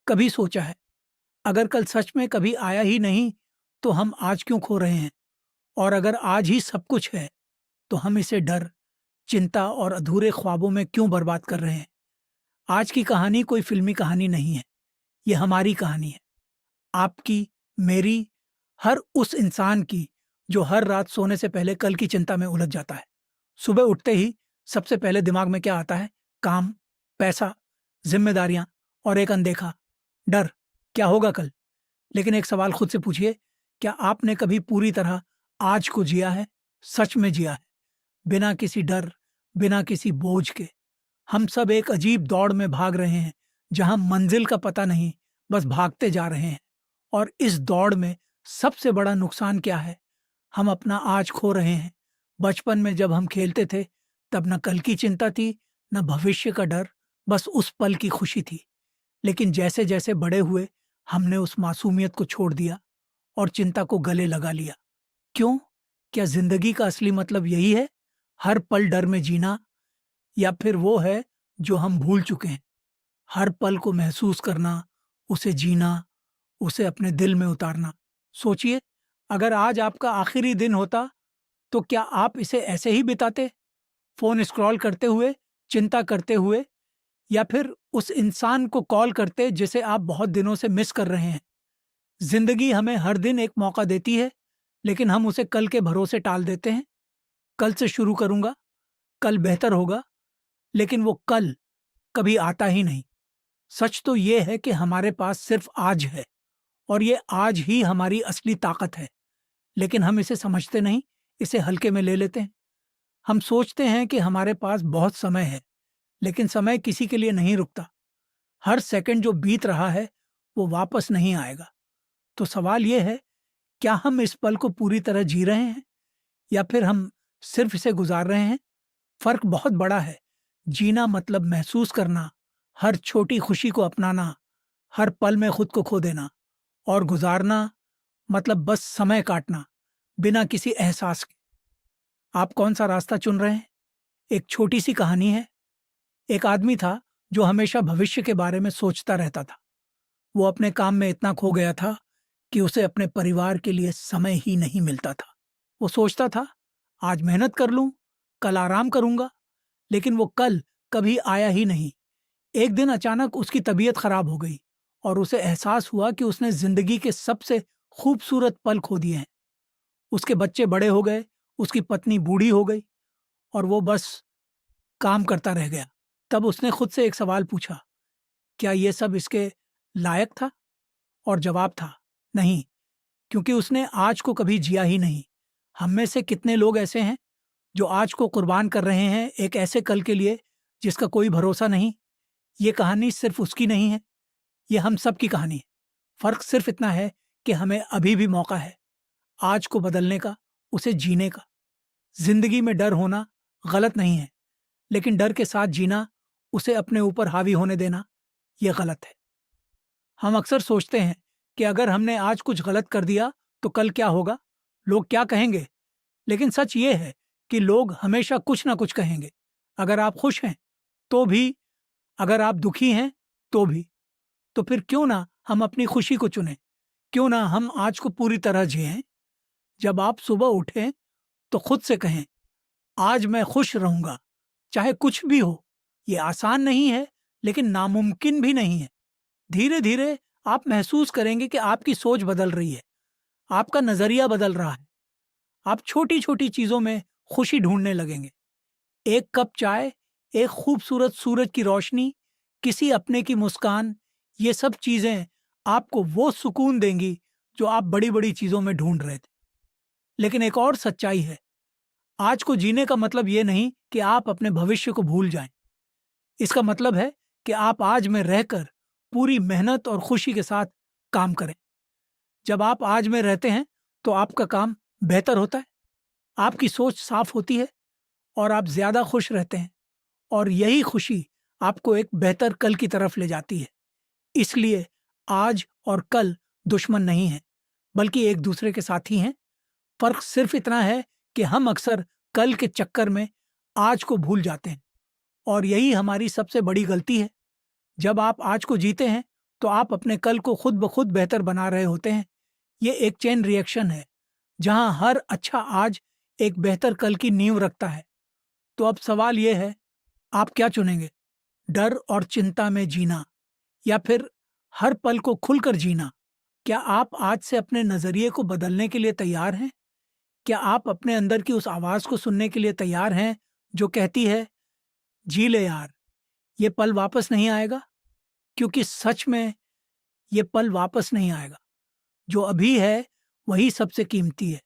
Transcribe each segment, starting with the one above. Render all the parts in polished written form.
कभी सोचा है, अगर कल सच में कभी आया ही नहीं, तो हम आज क्यों खो रहे हैं? और अगर आज ही सब कुछ है, तो हम इसे डर, चिंता और अधूरे ख्वाबों में क्यों बर्बाद कर रहे हैं? आज की कहानी कोई फिल्मी कहानी नहीं है, ये हमारी कहानी है। आपकी, मेरी, हर उस इंसान की जो हर रात सोने से पहले कल की चिंता में उलझ जाता है। सुबह उठते ही सबसे पहले दिमाग में क्या आता है? काम, पैसा, जिम्मेदारियां और एक अनदेखा डर, क्या होगा कल? लेकिन एक सवाल खुद से पूछिए, क्या आपने कभी पूरी तरह आज को जिया है? सच में जिया है, बिना किसी डर, बिना किसी बोझ के? हम सब एक अजीब दौड़ में भाग रहे हैं, जहां मंजिल का पता नहीं, बस भागते जा रहे हैं। और इस दौड़ में सबसे बड़ा नुकसान क्या है? हम अपना आज खो रहे हैं। बचपन में जब हम खेलते थे, तब न कल की चिंता थी, न भविष्य का डर, बस उस पल की खुशी थी। लेकिन जैसे जैसे बड़े हुए, हमने उस मासूमियत को छोड़ दिया और चिंता को गले लगा लिया। क्यों? क्या जिंदगी का असली मतलब यही है, हर पल डर में जीना? या फिर वो है जो हम भूल चुके हैं, हर पल को महसूस करना, उसे जीना, उसे अपने दिल में उतारना? सोचिए, अगर आज आपका आखिरी दिन होता, तो क्या आप इसे ऐसे ही बिताते, फोन स्क्रॉल करते हुए, चिंता करते हुए, या फिर उस इंसान को कॉल करते जिसे आप बहुत दिनों से मिस कर रहे हैं? जिंदगी हमें हर दिन एक मौका देती है, लेकिन हम उसे कल के भरोसे टाल देते हैं। कल से शुरू करूंगा, कल बेहतर होगा, लेकिन वो कल कभी आता ही नहीं। सच तो ये है कि हमारे पास सिर्फ आज है, और ये आज ही हमारी असली ताकत है। लेकिन हम इसे समझते नहीं, इसे हल्के में ले लेते हैं। हम सोचते हैं कि हमारे पास बहुत समय है, लेकिन समय किसी के लिए नहीं रुकता। हर सेकंड जो बीत रहा है, वो वापस नहीं आएगा। तो सवाल ये है, क्या हम इस पल को पूरी तरह जी रहे हैं, या फिर हम सिर्फ इसे गुजार रहे हैं? फर्क बहुत बड़ा है। जीना मतलब महसूस करना, हर छोटी खुशी को अपनाना, हर पल में खुद को खो देना। और गुजारना मतलब बस समय काटना, बिना किसी एहसास के। आप कौन सा रास्ता चुन रहे हैं? एक छोटी सी कहानी है। एक आदमी था जो हमेशा भविष्य के बारे में सोचता रहता था। वो अपने काम में इतना खो गया था कि उसे अपने परिवार के लिए समय ही नहीं मिलता था। वो सोचता था, आज मेहनत कर लूं, कल आराम करूंगा, लेकिन वो कल कभी आया ही नहीं। एक दिन अचानक उसकी तबीयत खराब हो गई, और उसे एहसास हुआ कि उसने जिंदगी के सबसे खूबसूरत पल खो दिए हैं। उसके बच्चे बड़े हो गए, उसकी पत्नी बूढ़ी हो गई, और वो बस काम करता रह गया। तब उसने खुद से एक सवाल पूछा, क्या ये सब इसके लायक था? और जवाब था, नहीं, क्योंकि उसने आज को कभी जिया ही नहीं। हम में से कितने लोग ऐसे हैं जो आज को कुर्बान कर रहे हैं एक ऐसे कल के लिए जिसका कोई भरोसा नहीं? ये कहानी सिर्फ उसकी नहीं है, ये हम सब की कहानी है। फर्क सिर्फ इतना है कि हमें अभी भी मौका है, आज को बदलने का, उसे जीने का। जिंदगी में डर होना गलत नहीं है, लेकिन डर के साथ जीना, उसे अपने ऊपर हावी होने देना, यह गलत है। हम अक्सर सोचते हैं कि अगर हमने आज कुछ गलत कर दिया, तो कल क्या होगा, लोग क्या कहेंगे? लेकिन सच ये है कि लोग हमेशा कुछ ना कुछ कहेंगे। अगर आप खुश हैं, तो भी, अगर आप दुखी हैं, तो भी। तो फिर क्यों ना हम अपनी खुशी को चुनें? क्यों ना हम आज को पूरी तरह जिएं? जब आप सुबह उठें, तो खुद से कहें, आज मैं खुश रहूंगा, चाहे कुछ भी हो। ये आसान नहीं है, लेकिन नामुमकिन भी नहीं है। धीरे धीरे आप महसूस करेंगे कि आपकी सोच बदल रही है, आपका नजरिया बदल रहा है। आप छोटी छोटी चीजों में खुशी ढूंढने लगेंगे। एक कप चाय, एक खूबसूरत सूरज की रोशनी, किसी अपने की मुस्कान, ये सब चीजें आपको वो सुकून देंगी जो आप बड़ी बड़ी चीजों में ढूंढ रहे थे। लेकिन एक और सच्चाई है, आज को जीने का मतलब ये नहीं कि आप अपने भविष्य को भूल जाएं। इसका मतलब है कि आप आज में रहकर पूरी मेहनत और खुशी के साथ काम करें। जब आप आज में रहते हैं, तो आपका काम बेहतर होता है, आपकी सोच साफ होती है, और आप ज्यादा खुश रहते हैं। और यही खुशी आपको एक बेहतर कल की तरफ ले जाती है। इसलिए आज और कल दुश्मन नहीं हैं, बल्कि एक दूसरे के साथी हैं। फर्क सिर्फ इतना है कि हम अक्सर कल के चक्कर में आज को भूल जाते हैं, और यही हमारी सबसे बड़ी गलती है। जब आप आज को जीते हैं, तो आप अपने कल को खुद ब खुद बेहतर बना रहे होते हैं। ये एक चेन रिएक्शन है, जहाँ हर अच्छा आज एक बेहतर कल की नींव रखता है। तो अब सवाल ये है, आप क्या चुनेंगे? डर और चिंता में जीना, या फिर हर पल को खुलकर जीना? क्या आप आज से अपने नज़रिए को बदलने के लिए तैयार हैं? क्या आप अपने अंदर की उस आवाज़ को सुनने के लिए तैयार हैं, जो कहती है, जी ले यार, ये पल वापस नहीं आएगा? क्योंकि सच में ये पल वापस नहीं आएगा। जो अभी है, वही सबसे कीमती है।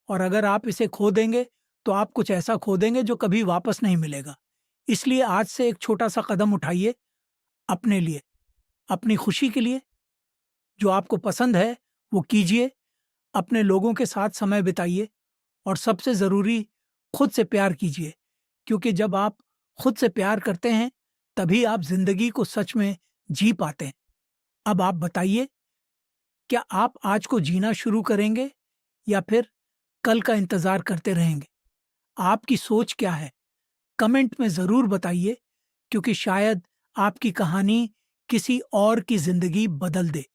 और अगर आप इसे खो देंगे, तो आप कुछ ऐसा खो देंगे जो कभी वापस नहीं मिलेगा। इसलिए आज से एक छोटा-सा कदम उठाइए अपने लिए, अपनी खुशी के लिए। जो आपको पसंद है, वो कीजिए, अपने लोगों के साथ समय बिताइए और सबसे ज़रूरी, खुद से प्यार कीजिए। क्योंकि जब आप खुद से प्यार करते हैं, तभी आप ज़िंदगी को सच में जी पाते हैं। अब आप बताइए, क्या आप आज को जीना शुरू करेंगे, या फिर कल का इंतज़ार करते रहेंगे? आपकी सोच क्या है? कमेंट में ज़रूर बताइए, क्योंकि शायद आपकी कहानी किसी और की ज़िंदगी बदल दे।